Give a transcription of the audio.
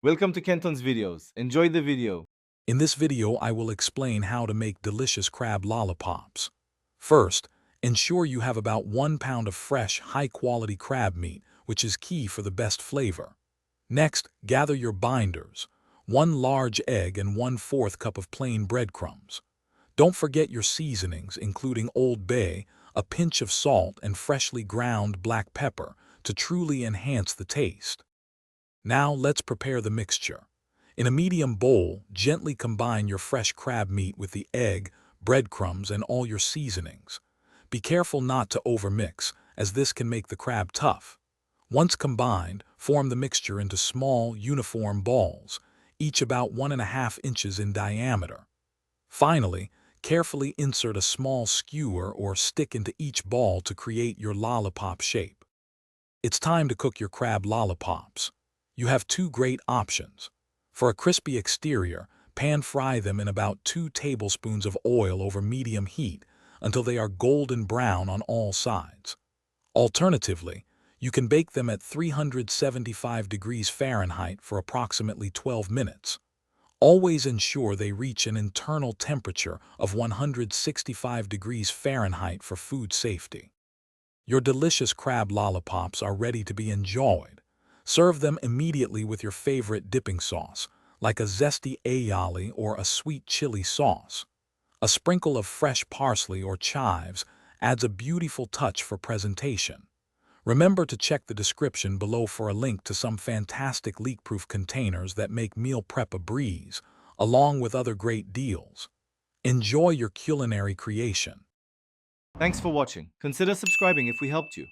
Welcome to Kenton's videos. Enjoy the video. In this video, I will explain how to make delicious crab lollipops. First, ensure you have about 1 pound of fresh, high-quality crab meat, which is key for the best flavor. Next, gather your binders, 1 large egg and 1/4 cup of plain breadcrumbs. Don't forget your seasonings, including Old Bay, a pinch of salt, and freshly ground black pepper to truly enhance the taste. Now let's prepare the mixture. In a medium bowl, gently combine your fresh crab meat with the egg, breadcrumbs, and all your seasonings. Be careful not to overmix, as this can make the crab tough. Once combined, form the mixture into small, uniform balls, each about 1.5 inches in diameter. Finally, carefully insert a small skewer or stick into each ball to create your lollipop shape. It's time to cook your crab lollipops. You have 2 great options. For a crispy exterior, pan-fry them in about 2 tablespoons of oil over medium heat until they are golden brown on all sides. Alternatively, you can bake them at 375 degrees Fahrenheit for approximately 12 minutes. Always ensure they reach an internal temperature of 165 degrees Fahrenheit for food safety. Your delicious crab lollipops are ready to be enjoyed. Serve them immediately with your favorite dipping sauce, like a zesty aioli or a sweet chili sauce. A sprinkle of fresh parsley or chives adds a beautiful touch for presentation. Remember to check the description below for a link to some fantastic leak-proof containers that make meal prep a breeze, along with other great deals. Enjoy your culinary creation. Thanks for watching. Consider subscribing if we helped you.